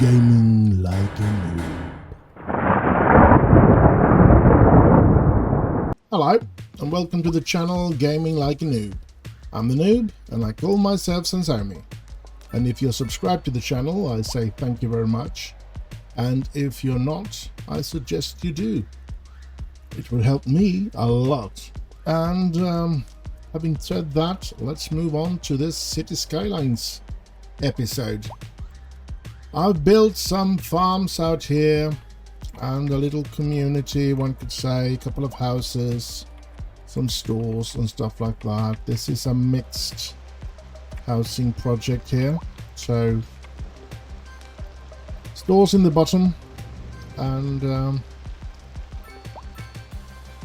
Gaming like a noob. Hello, and welcome to the channel Gaming Like a Noob. I'm the noob, and I call myself Sensomi. And if you're subscribed to the channel, I say thank you very much. And if you're not, I suggest you do. It will help me a lot. And having said that, let's move on to this City Skylines episode. I've built some farms out here and a little community, one could say, a couple of houses, some stores and stuff like that. This is a mixed housing project here. So stores in the bottom, and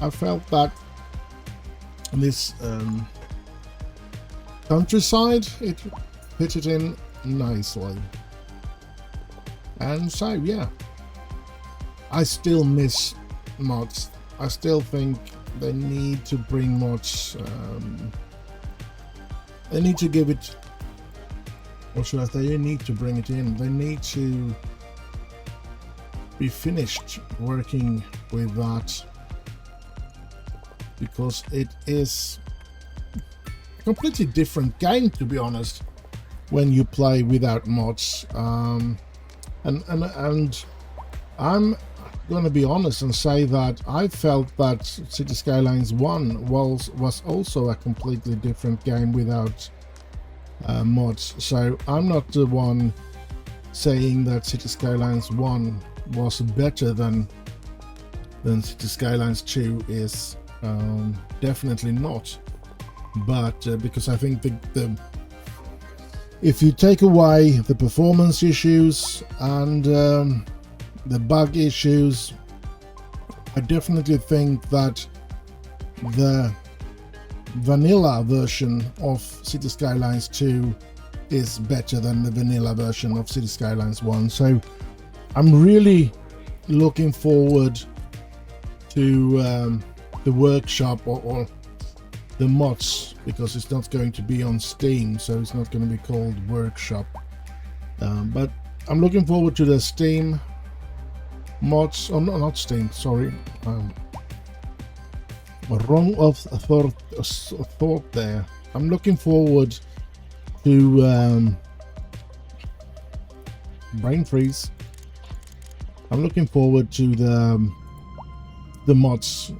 I felt that this countryside, it fitted in nicely. And so yeah, I still miss mods. I still think they need to bring mods. They need to give it, or should I say, they need to bring it in. They need to be finished working with that, because it is a completely different game, to be honest, when you play without mods. And I'm going to be honest and say that I felt that City Skylines 1 was also a completely different game without mods. So I'm not the one saying that City Skylines 1 was better than City Skylines 2 is. Definitely not. But because I think the if you take away the performance issues and the bug issues, I definitely think that the vanilla version of City Skylines 2 is better than the vanilla version of City Skylines 1. So I'm really looking forward to the workshop or the mods, because it's not going to be on Steam, so it's not going to be called workshop, but I'm looking forward to the Steam mods. Oh, no, not Steam, sorry, wrong of thought there. I'm looking forward to brain freeze. I'm looking forward to the mods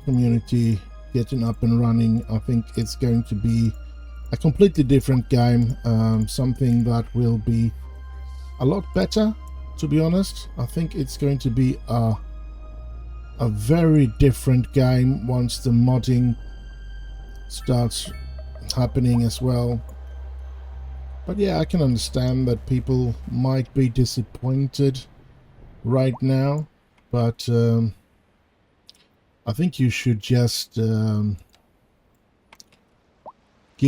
community getting up and running. I think it's going to be a completely different game, something that will be a lot better, to be honest. I think it's going to be a very different game once the modding starts happening as well. But yeah, I can understand that people might be disappointed right now, but I think you should just give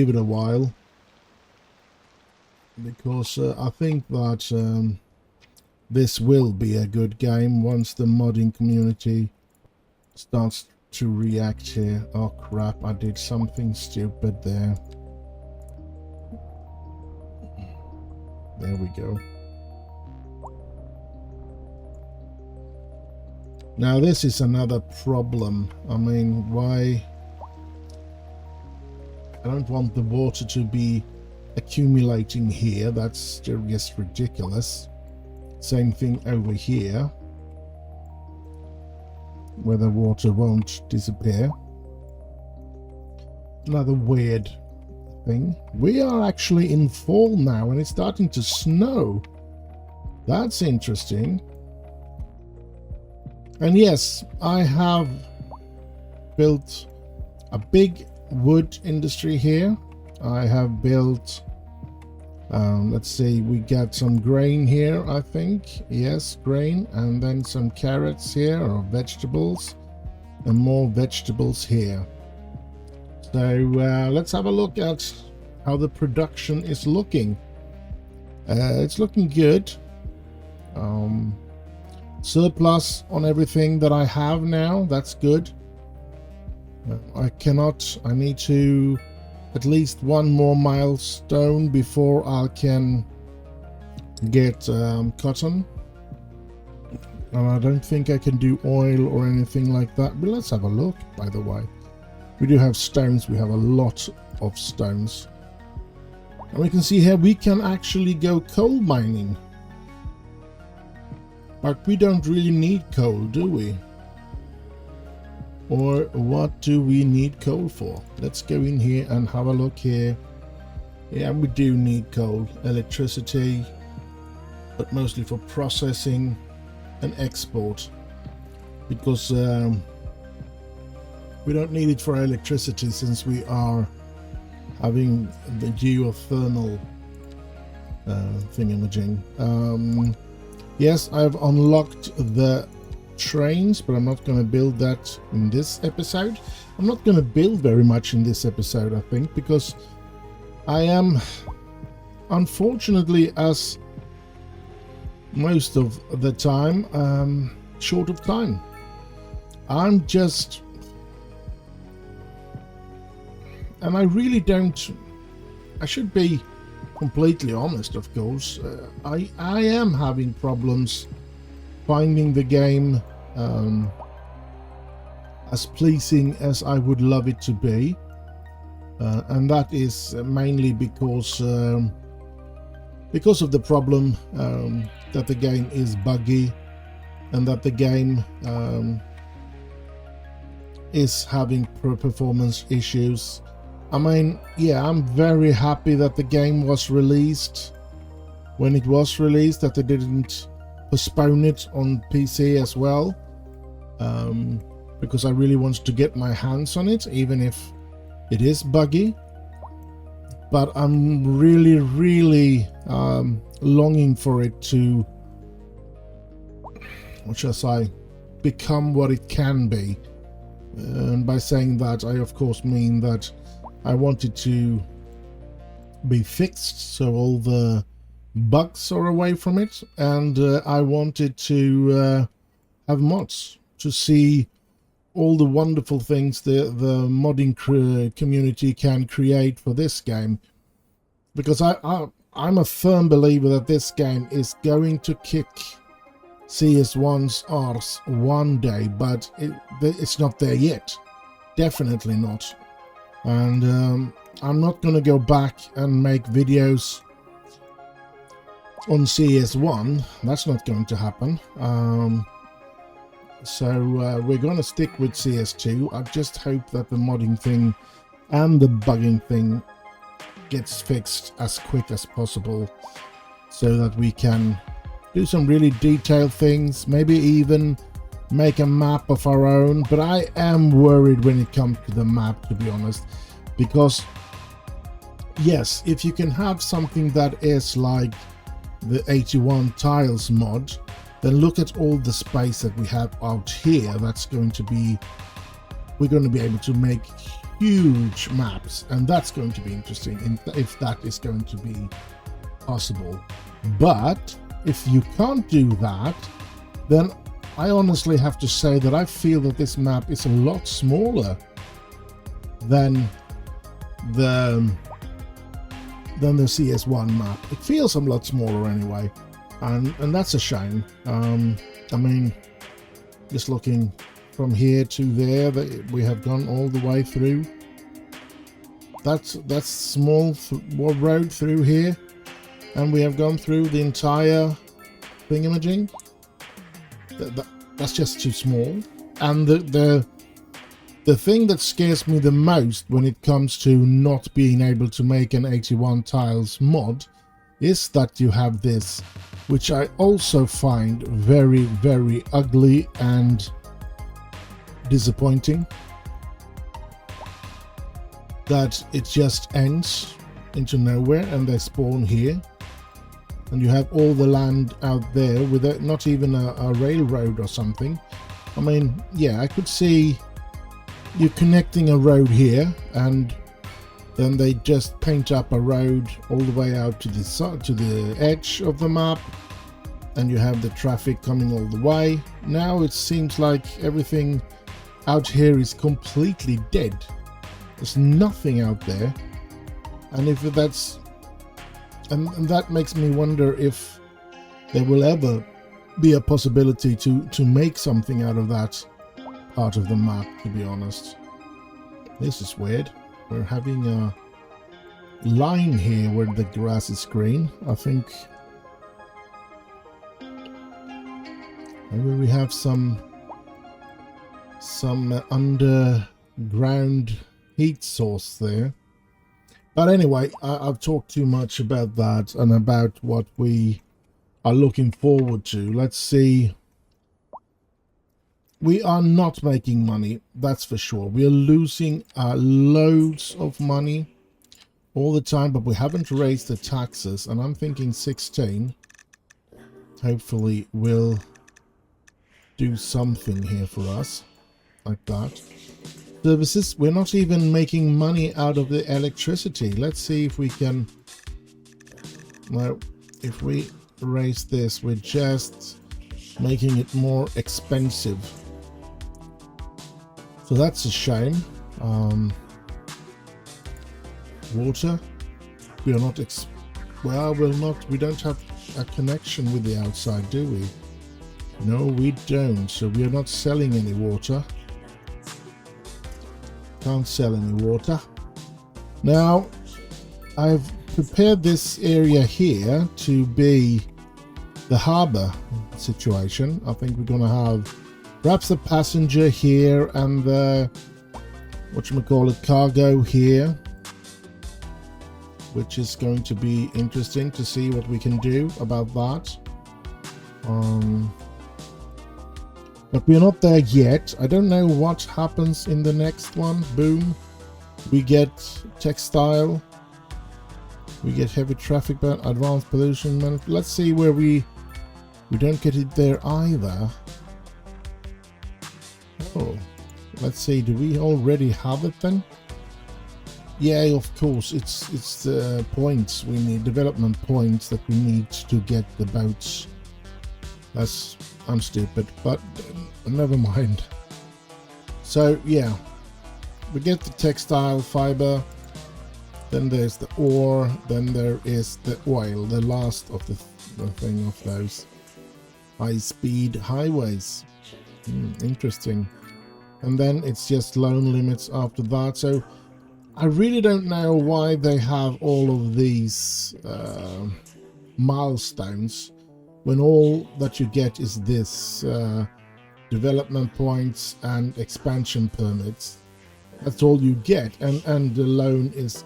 it a while, because I think that this will be a good game once the modding community starts to react here. Oh crap, I did something stupid there. There we go. Now this is another problem. I mean, why? I don't want the water to be accumulating here. That's just ridiculous. Same thing over here, where the water won't disappear. Another weird thing. We are actually in fall now, and it's starting to snow. That's interesting. And yes, I have built a big wood industry here. I have built, let's see, we got some grain here, I think. Yes, grain, and then some carrots here, or vegetables, and more vegetables here. So let's have a look at how the production is looking. It's looking good. Surplus on everything that I have now. That's good. I need to at least one more milestone before I can get cotton. And I don't think I can do oil or anything like that. But let's have a look, by the way. We do have stones. We have a lot of stones. And we can see here we can actually go coal mining. But we don't really need coal, do we? Or what do we need coal for? Let's go in here and have a look here. Yeah, we do need coal, electricity, but mostly for processing and export, because we don't need it for electricity since we are having the geothermal thingamajig. Yes, I've unlocked the trains, but I'm not going to build that in this episode. I'm not going to build very much in this episode, I think, because I am, unfortunately, as most of the time, short of time. I'm just, and I really don't, I should be completely honest, of course. I am having problems finding the game as pleasing as I would love it to be, and that is mainly because of the problem that the game is buggy, and that the game is having performance issues. I mean, yeah, I'm very happy that the game was released when it was released, that they didn't postpone it on PC as well, because I really wanted to get my hands on it, even if it is buggy. But I'm really longing for it to, what shall I say, become what it can be. And by saying that, I of course mean that I want it to be fixed so all the bugs are away from it, and I wanted to have mods to see all the wonderful things the modding community can create for this game, because I'm a firm believer that this game is going to kick CS1's arse one day, but it's not there yet. Definitely not. And I'm not going to go back and make videos on CS1. That's not going to happen. So we're going to stick with CS2. I just hope that the modding thing and the bugging thing gets fixed as quick as possible, so that we can do some really detailed things, maybe even make a map of our own. But I am worried when it comes to the map, to be honest, because yes, if you can have something that is like the 81 tiles mod, then look at all the space that we have out here. That's going to be, we're going to be able to make huge maps, and that's going to be interesting if that is going to be possible. But if you can't do that, then I honestly have to say that I feel that this map is a lot smaller than the CS1 map. It feels a lot smaller anyway, and that's a shame. I mean, just looking from here to there, that we have gone all the way through. That's small road through here, and we have gone through the entire thingamajig. That's just too small. And the thing that scares me the most when it comes to not being able to make an 81 tiles mod is that you have this, which I also find very ugly and disappointing, that it just ends into nowhere and they spawn here, and you have all the land out there without not even a railroad or something. I mean, yeah, I could see you connecting a road here, and then they just paint up a road all the way out to the edge of the map, and you have the traffic coming all the way. Now it seems like everything out here is completely dead. There's nothing out there, and if that's and that makes me wonder if there will ever be a possibility to make something out of that part of the map, to be honest. This is weird. We're having a line here where the grass is green. I think maybe we have some underground heat source there. But anyway, I've talked too much about that and about what we are looking forward to. Let's see. We are not making money, that's for sure. We are losing loads of money all the time, but we haven't raised the taxes, and I'm thinking 16 hopefully will do something here for us, like that. Services, we're not even making money out of the electricity. Let's see if we can... Now, if we raise this, we're just making it more expensive. So that's a shame. Water, we are not we don't have a connection with the outside, do we? No, we don't. So we are not selling any water. Can't sell any water. Now, I've prepared this area here to be the harbor situation. I think we're gonna have perhaps a passenger here and the whatchamacallit cargo here, which is going to be interesting to see what we can do about that. But we're not there yet. I don't know what happens in the next one. Boom. We get textile. We get heavy traffic, but advanced pollution management. Let's see where we don't get it there either. Oh, let's see. Do we already have it then? Yeah, of course. It's the points we need, development points that we need to get the boats. I'm stupid, but never mind. So yeah, we get the textile fiber, then there's the ore, then there is the oil, the last of the thing of those high-speed highways. Interesting. And then it's just loan limits after that. So I really don't know why they have all of these milestones when all that you get is this development points and expansion permits. That's all you get, and the loan is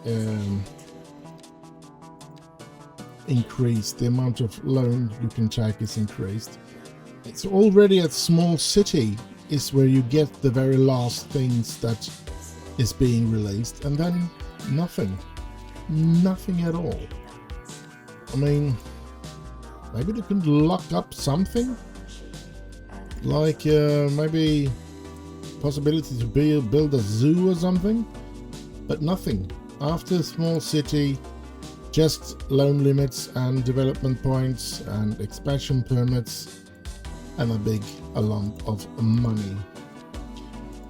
increased. The amount of loan you can take is increased. It's already a small city is where you get the very last things that is being released, and then nothing at all. I mean, maybe they could lock up something like maybe possibility to build a zoo or something, but nothing. After small city, just loan limits and development points and expansion permits and a lump of money.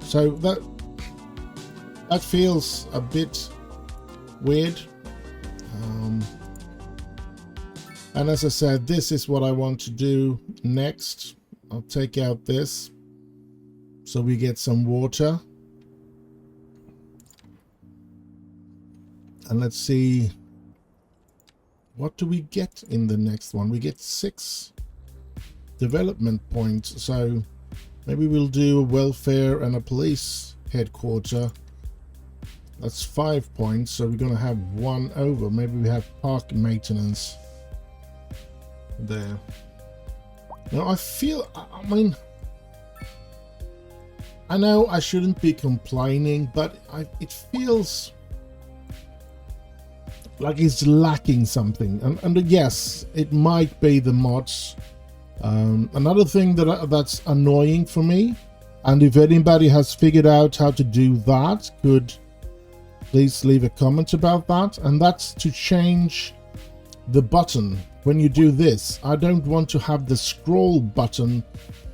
So that feels a bit weird. And as I said, this is what I want to do next. I'll take out this so we get some water. And let's see, what do we get in the next one? We get 6 development points. So maybe we'll do a welfare and a police headquarter. That's 5 points. So we're going to have 1 over. Maybe we have park maintenance there. Now I mean, I know I shouldn't be complaining, but it feels like it's lacking something. And yes, it might be the mods. Another thing that's annoying for me, and if anybody has figured out how to do that, could please leave a comment about that. And that's to change the button when you do this. I don't want to have the scroll button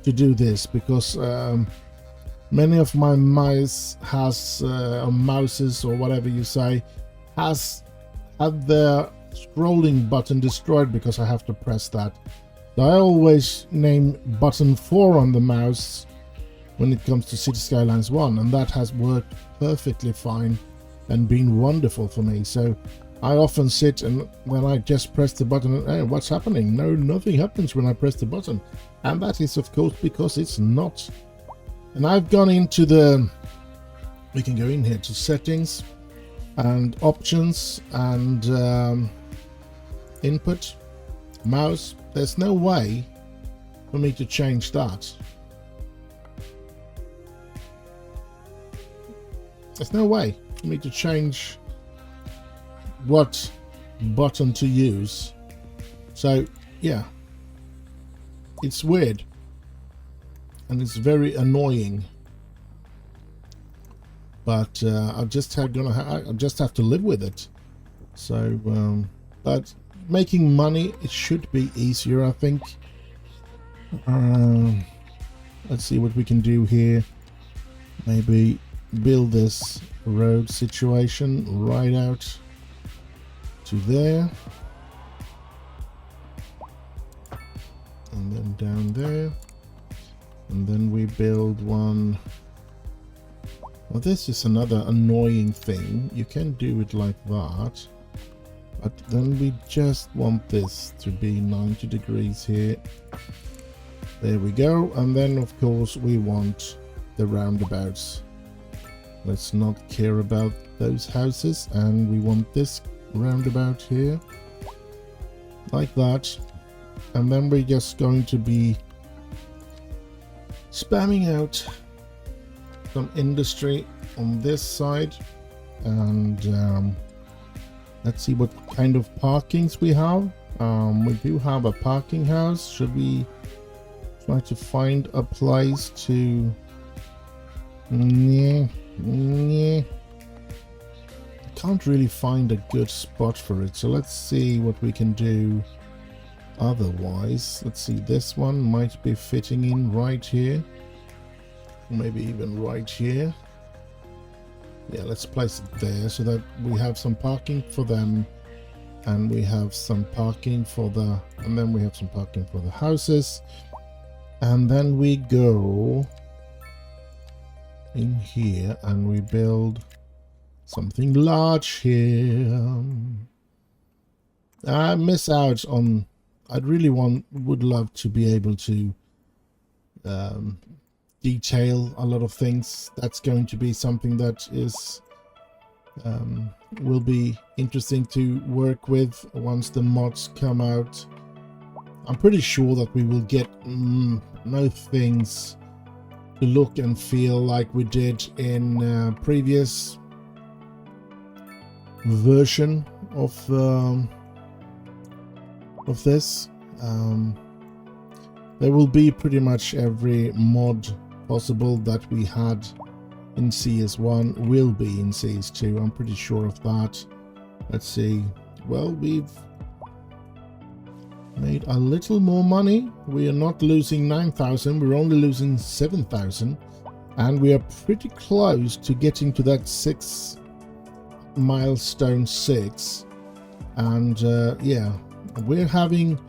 to do this, because many of my mice or mouses or whatever you say has had the scrolling button destroyed because I have to press that I always name button 4 on the mouse when it comes to City Skylines 1, and that has worked perfectly fine and been wonderful for me. So I often sit, and when I just press the button, hey, what's happening? No, nothing happens when I press the button. And that is, of course, because it's not. And I've gone into the, we can go in here to settings and options and input, mouse. There's no way for me to change that. There's no way for me to change what button to use. So yeah, it's weird and it's very annoying, but I just have to live with it. So but making money, it should be easier, I think. Let's see what we can do here. Maybe build this road situation right out to there, and then down there, and then we build one. Well, this is another annoying thing. You can do it like that, but then we just want this to be 90 degrees here. There we go. And then of course we want the roundabouts. Let's not care about those houses, and we want this roundabout here like that. And then we're just going to be spamming out some industry on this side, and let's see what kind of parkings we have. We do have a parking house. Should we try to find a place to... Yeah. I can't really find a good spot for it, so let's see what we can do otherwise. Let's see, this one might be fitting in right here, maybe even right here. Yeah, let's place it there so that we have some parking for them, and we have some parking for the, and then we have some parking for the houses, and then we go in here and we build something large here. I miss out on, I'd really would love to be able to detail a lot of things. That's going to be something that is will be interesting to work with once the mods come out. I'm pretty sure that we will get most things to look and feel like we did in previous version of this. There will be pretty much every mod possible that we had in CS1 will be in CS2. I'm pretty sure of that. Let's see. Well, we've made a little more money. We are not losing 9,000, we're only losing 7,000, and we are pretty close to getting to that milestone 6. And yeah, we're having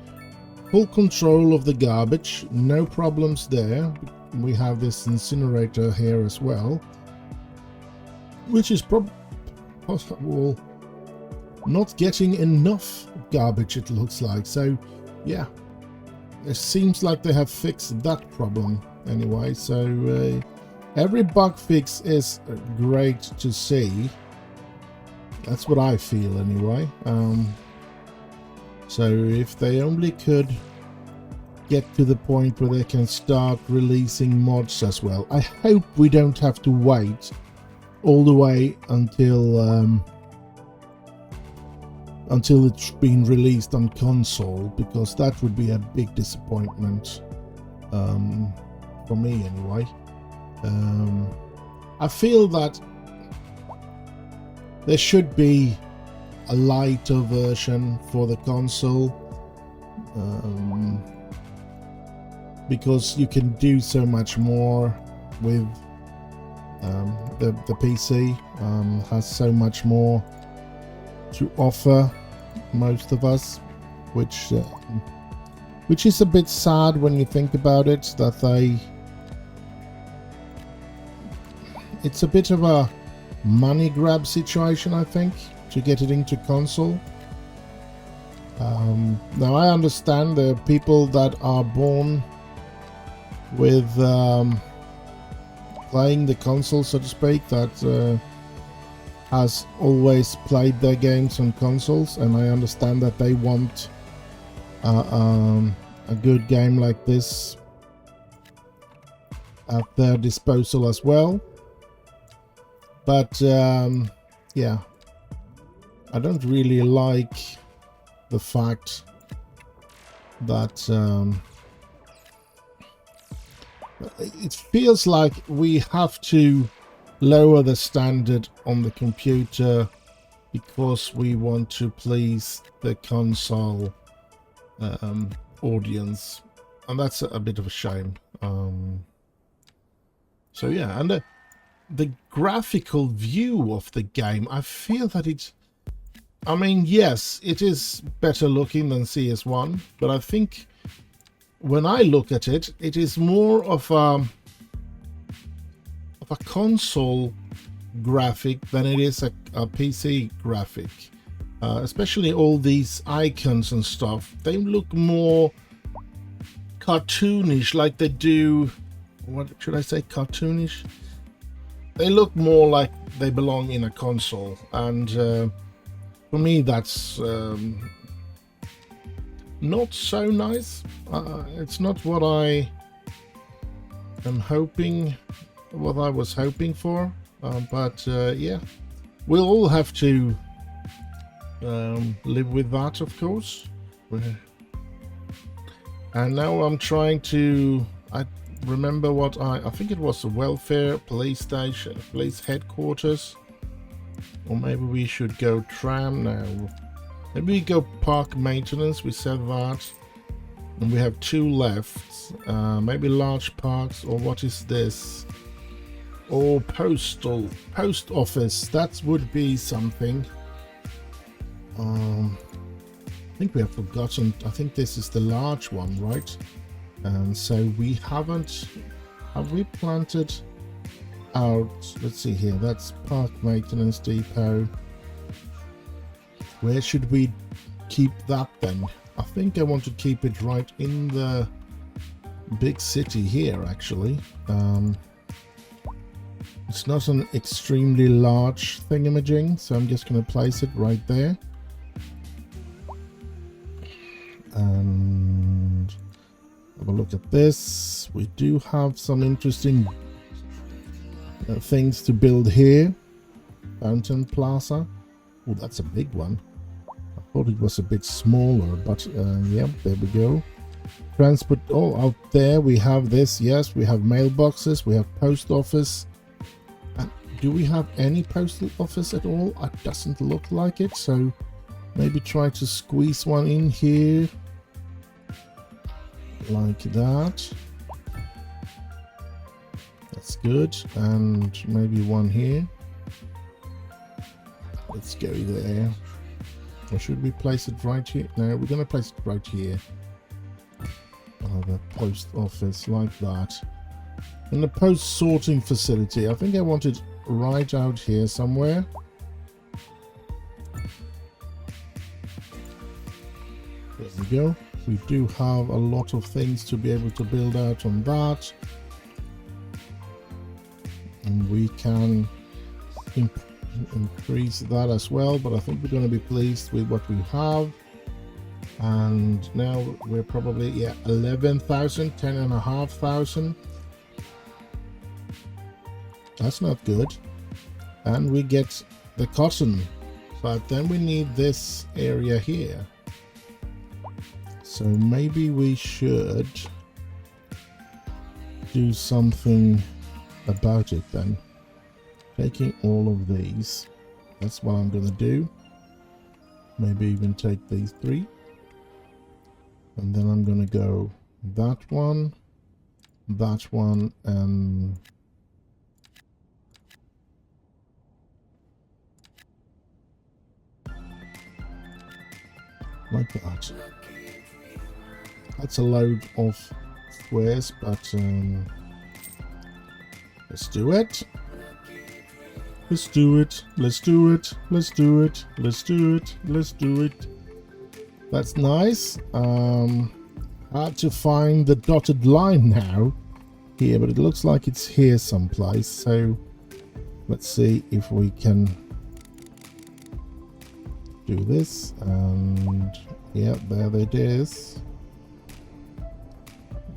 full control of the garbage, no problems there. We have this incinerator here as well, which is possible not getting enough garbage, it looks like. So yeah, it seems like they have fixed that problem anyway. So every bug fix is great to see. That's what I feel anyway. So if they only could get to the point where they can start releasing mods as well. I hope we don't have to wait all the way until it's been released on console, because that would be a big disappointment for me anyway. I feel that there should be a lighter version for the console, because you can do so much more with the PC. Has so much more to offer most of us, which which is a bit sad when you think about it, that it's a bit of a money grab situation, I think, to get it into console. Now I understand there are people that are born with playing the console, so to speak, that has always played their games on consoles, and I understand that they want a good game like this at their disposal as well. But yeah, I don't really like the fact that it feels like we have to lower the standard on the computer because we want to please the console audience, and that's a bit of a shame. So yeah, and the graphical view of the game, I feel that it's, I mean, yes, it is better looking than CS1, but I think when I look at it, it is more of a console graphic than it is a PC graphic. Especially all these icons and stuff, they look more cartoonish, like they do, what should I say, cartoonish? They look more like they belong in a console, and for me that's not so nice. It's not what I am hoping, what I was hoping for, but yeah, we'll all have to live with that, of course. And now I'm trying to, I remember what I think it was the welfare police station, police headquarters, or maybe we should go tram now. Maybe we go park maintenance, we said that, and we have 2 left. Maybe large parks, or what is this? Or post office, that would be something. I think we have forgotten, I think this is the large one, right? And so we haven't, have we planted out, let's see here, that's park maintenance depot. Where should we keep that then? I think I want to keep it right in the big city here, actually. It's not an extremely large thingamajig, so I'm just going to place it right there. And have a look at this. We do have some interesting things to build here. Fountain Plaza. Oh, that's a big one. I thought it was a bit smaller, but yeah, there we go. Transport, oh, out there we have this. Yes, we have mailboxes, we have post office. Do we have any postal office at all? It doesn't look like it, so maybe try to squeeze one in here. Like that. That's good. And maybe one here. Let's go there. Or should we place it right here? No, we're going to place it right here. The post office, like that. And the post sorting facility, I think I want it right out here somewhere. There we go. We do have a lot of things to be able to build out on that. And we can increase that as well, but I think we're going to be pleased with what we have. And now we're probably, yeah, 11,000, 10,500. That's not good. And we get the cotton, but then we need this area here. So maybe we should do something about it then. Taking all of these, that's what I'm gonna do. Maybe even take these 3. And then I'm gonna go that one, and like that. That's a load of squares, but let's do it. Let's do it. Let's do it. Let's do it. Let's do it. Let's do it. That's nice. Hard to find the dotted line now here, but it looks like it's here someplace. So let's see if we can do this. And yeah, there it is.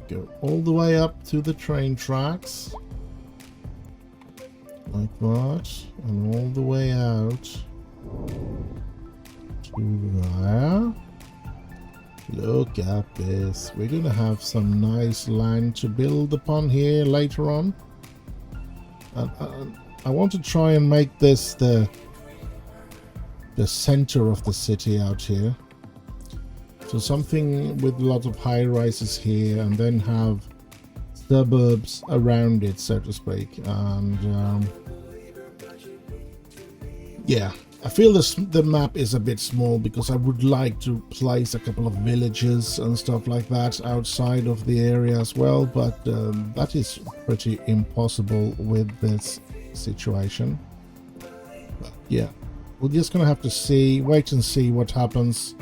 Go all the way up to the train tracks. Like that, and all the way out to there. Look at this. We're gonna have some nice land to build upon here later on. And I want to try and make this the center of the city out here. So something with a lot of high rises here, and then have suburbs around it, so to speak. And yeah, I feel the map is a bit small because I would like to place a couple of villages and stuff like that outside of the area as well, but that is pretty impossible with this situation. But yeah, we're just gonna have to wait and see what happens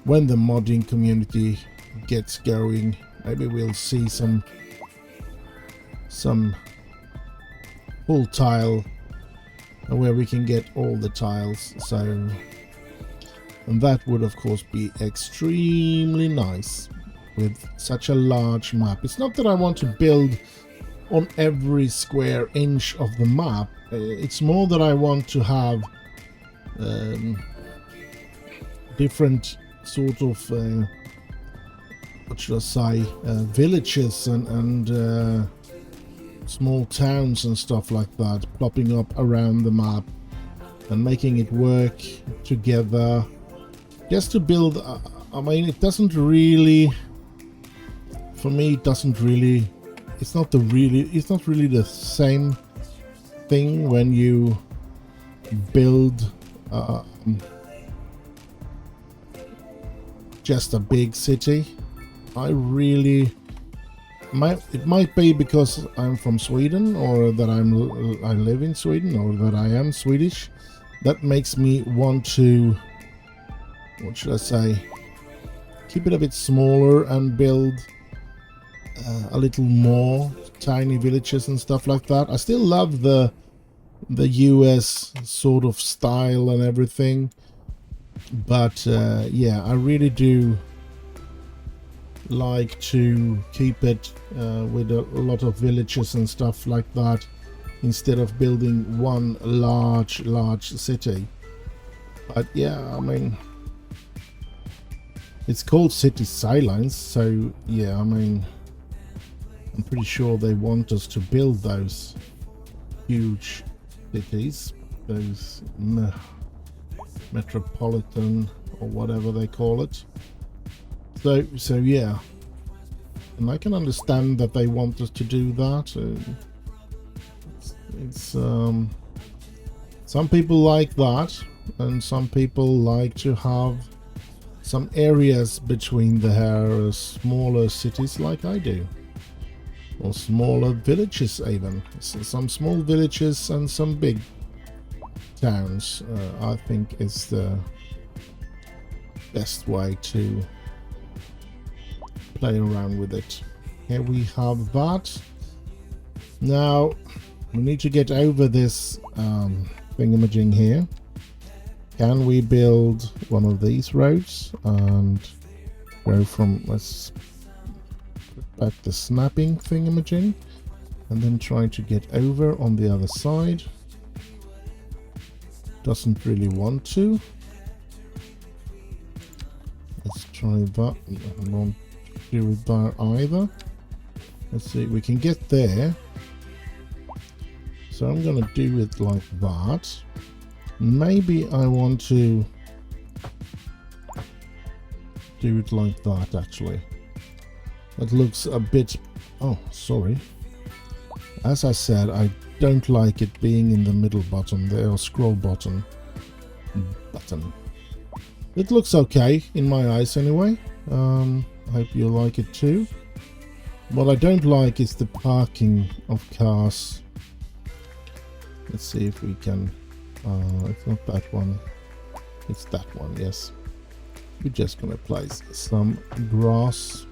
when the modding community gets going. Maybe we'll see some full tile where we can get all the tiles. So, and that would of course be extremely nice with such a large map. It's not that I want to build on every square inch of the map. It's more that I want to have different sort of what should I say, villages and small towns and stuff like that plopping up around the map and making it work together just to build. I mean, it doesn't really, for me, it doesn't really, it's not really the same thing when you build just a big city. It might be because I'm from Sweden, or that I live in Sweden, or that I am Swedish. That makes me want to, what should I say, keep it a bit smaller and build a little more tiny villages and stuff like that. I still love the US sort of style and everything, but yeah, I really do like to keep it with a lot of villages and stuff like that, instead of building one large city. But yeah, I mean, it's called CitiesSkylines, so yeah, I mean, I'm pretty sure they want us to build those huge cities, those metropolitan or whatever they call it. So yeah, and I can understand that they want us to do that. It's some people like that, and some people like to have some areas between the smaller cities, like I do, or smaller villages even. So some small villages and some big towns, I think, is the best way to play around with it. Here we have that. Now we need to get over this thingamajig here. Can we build one of these roads and go from, let's put back the snapping thingamajig and then try to get over on the other side. Doesn't really want to. Let's try that. I won't do it there either. Let's see, we can get there. So I'm gonna do it like that. Maybe I want to do it like that, actually. That looks a bit, oh sorry, as I said, I don't like it being in the middle button there, or scroll button. It looks okay in my eyes anyway. Hope you like it too. What I don't like is the parking of cars. Let's see if we can... it's not that one. It's that one, yes. We're just gonna place some grass.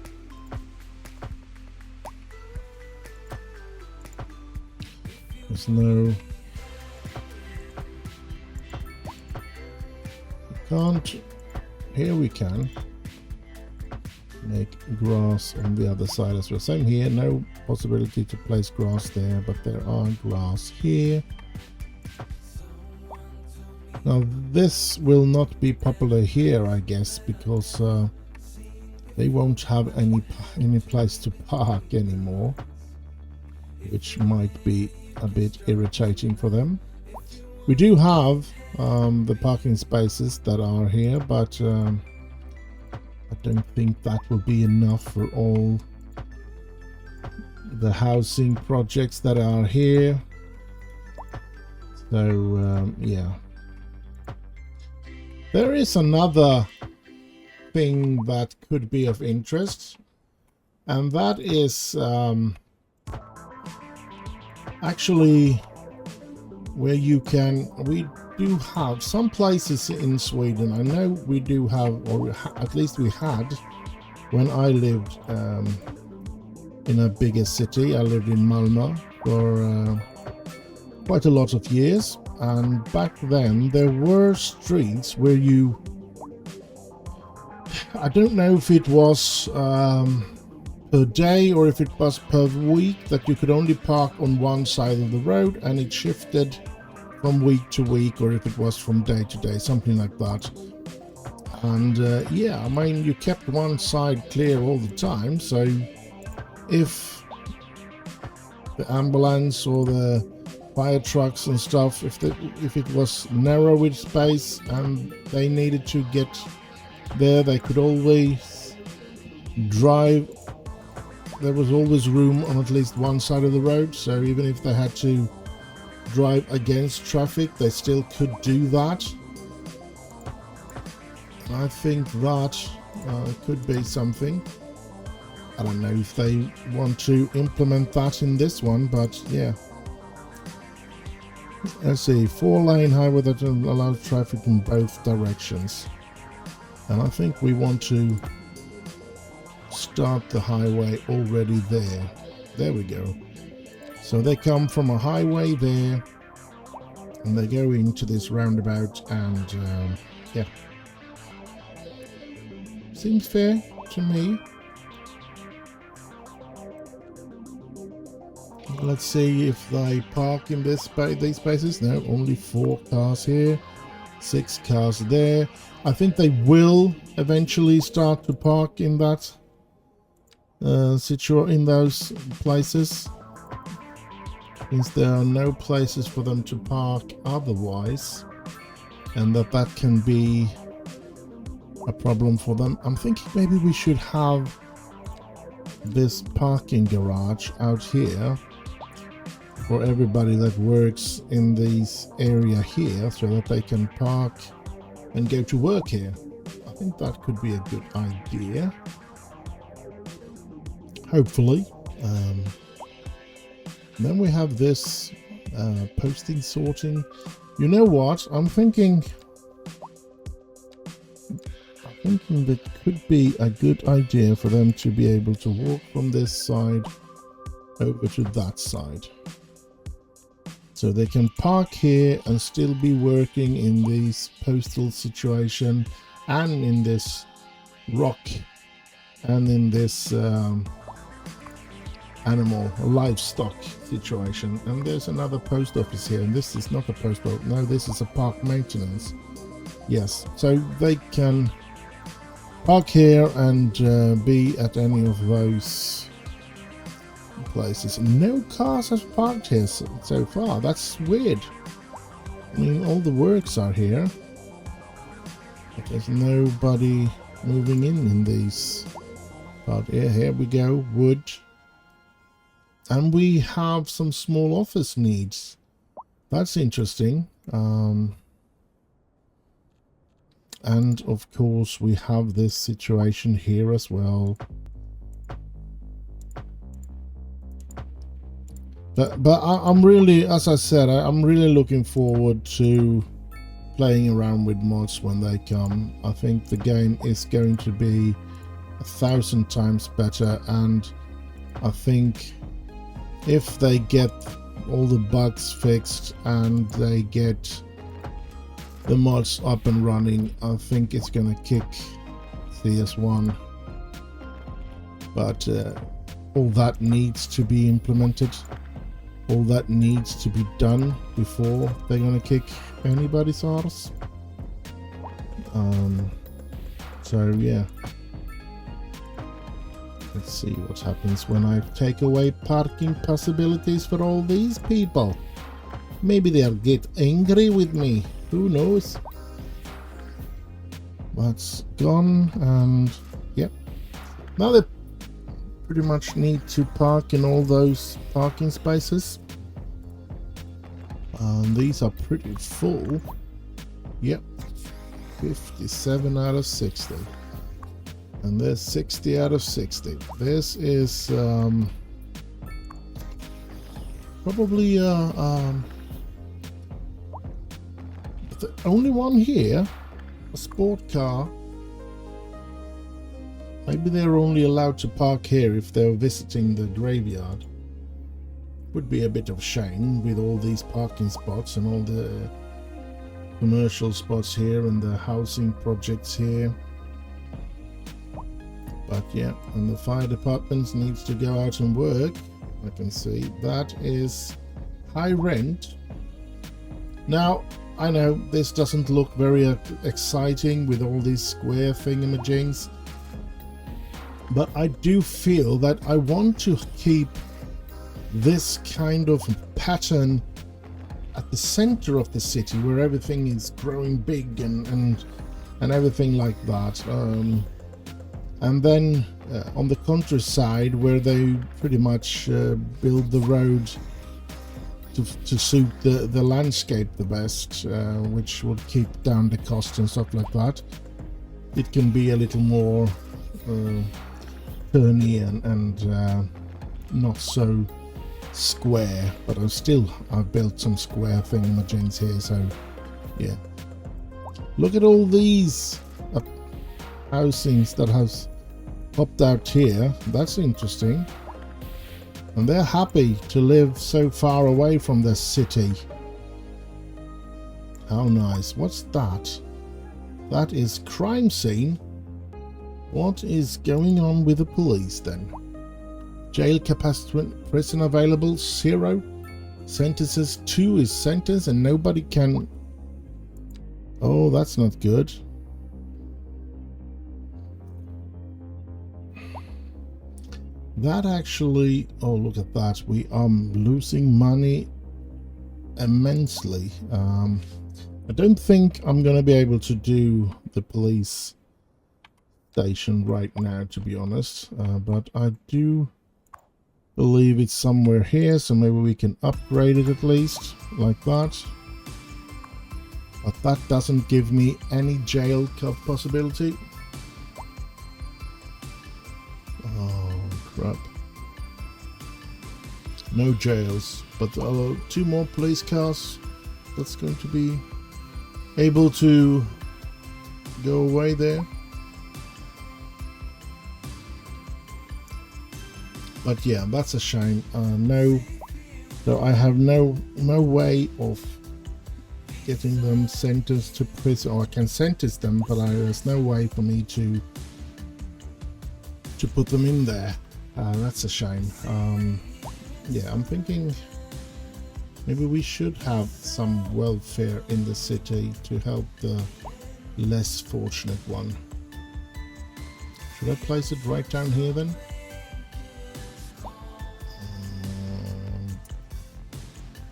There's no... You can't... Here we can make grass on the other side as well. Same here, no possibility to place grass there, but there are grass here. Now this will not be popular here, I guess, because they won't have any place to park anymore, which might be a bit irritating for them. We do have the parking spaces that are here, but I don't think that will be enough for all the housing projects that are here. So yeah. There is another thing that could be of interest, and that is actually where you can... We do have some places in Sweden. I know we do have, or at least we had, when I lived in a bigger city. I lived in Malmö for quite a lot of years, and back then there were streets where you... I don't know if it was per day or if it was per week, that you could only park on one side of the road, and it shifted from week to week, or if it was from day to day, something like that. And yeah, I mean, you kept one side clear all the time, so if the ambulance or the fire trucks and stuff, if it was narrow with space and they needed to get there, they could always drive. There was always room on at least one side of the road, so even if they had to drive against traffic, they still could do that. I think that could be something. I don't know if they want to implement that in this one, but yeah. Let's see, 4-lane highway that allows traffic in both directions. And I think we want to start the highway already there. There we go. So they come from a highway there, and they go into this roundabout, and yeah. Seems fair to me. Let's see if they park in these spaces. No, only 4 cars here, 6 cars there. I think they will eventually start to park in that in those places, since there are no places for them to park otherwise, and that can be a problem for them. I'm thinking maybe we should have this parking garage out here for everybody that works in this area here, so that they can park and go to work here. I think that could be a good idea. Hopefully. Then we have this posting sorting. You know what? I'm thinking that could be a good idea for them to be able to walk from this side over to that side. So they can park here and still be working in this postal situation, and in this rock, and in this livestock situation. And there's another post office here, and this is not a post office. No, this is a park maintenance. Yes, so they can park here and be at any of those places. No cars have parked here so far. That's weird. I mean, all the works are here, but there's nobody moving in these. But yeah, here we go, wood. And we have some small office needs. That's interesting. And of course we have this situation here as well. But I'm really, as I said, I'm really looking forward to playing around with mods when they come. I think the game is going to be 1,000 times better, and I think if they get all the bugs fixed and they get the mods up and running, I think it's gonna kick CS1. But all that needs to be implemented. All that needs to be done before they're gonna kick anybody's arse. So yeah. Let's see what happens when I take away parking possibilities for all these people. Maybe they'll get angry with me. Who knows? That's gone, and yep. Now they pretty much need to park in all those parking spaces. These are pretty full. Yep. 57 out of 60. And there's 60 out of 60. This is probably the only one here, a sport car. Maybe they're only allowed to park here if they're visiting the graveyard. Would be a bit of a shame with all these parking spots and all the commercial spots here and the housing projects here. But yeah, and the fire department needs to go out and work. I can see that is high rent. Now, I know this doesn't look very exciting with all these square thingamajigs, but I do feel that I want to keep this kind of pattern at the center of the city, where everything is growing big and everything like that. And then on the countryside, where they pretty much build the road to suit the landscape the best, which would keep down the cost and stuff like that. It can be a little more turny and not so square, but I've built some square thingamajigs here, so yeah. Look at all these housings that has popped out here. That's interesting. And they're happy to live so far away from the city. How nice. What's that? That is crime scene. What is going on with the police then? Jail capacity, prison available 0. Sentences 2 is sentence and nobody can. Oh, that's not good. That actually, oh look at that, we are losing money immensely. I don't think I'm going to be able to do the police station right now, to be honest, but I do believe it's somewhere here, so maybe we can upgrade it at least, like that. But that doesn't give me any jail possibility. Oh crap. No jails, but 2 more police cars. That's going to be able to go away there. But yeah, that's a shame. So I have no way of getting them sentenced to prison, or I can sentence them, but there's no way for me to put them in there. That's a shame. Yeah, I'm thinking maybe we should have some welfare in the city to help the less fortunate one. Should I place it right down here then?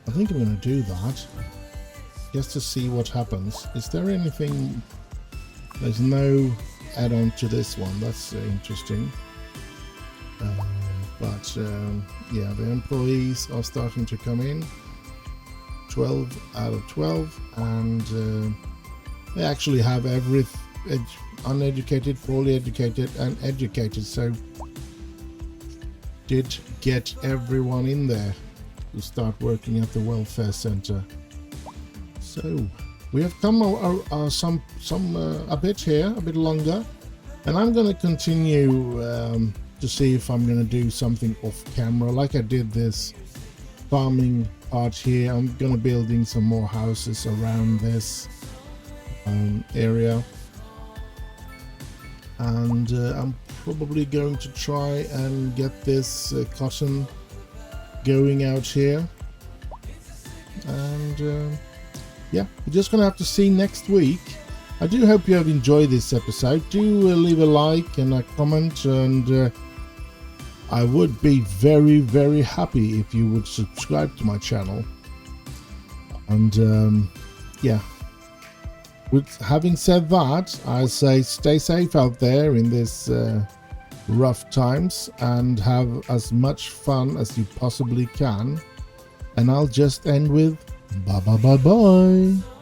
I think I'm going to do that just to see what happens. Is there anything? There's no add-on to this one. That's interesting. But yeah, the employees are starting to come in. 12 out of 12, and They actually have every uneducated, poorly educated, and educated. So did get everyone in there to start working at the welfare center. So we have come a bit here, a bit longer, and I'm going to continue to see if I'm going to do something off camera, like I did this farming part here. I'm going to building some more houses around this area, and I'm probably going to try and get this cotton going out here, and yeah, we're just gonna have to see next week. I do hope you have enjoyed this episode. Do leave a like and a comment, and I would be very, very happy if you would subscribe to my channel. And yeah, with having said that, I say stay safe out there in this rough times, and have as much fun as you possibly can. And I'll just end with bye bye bye bye.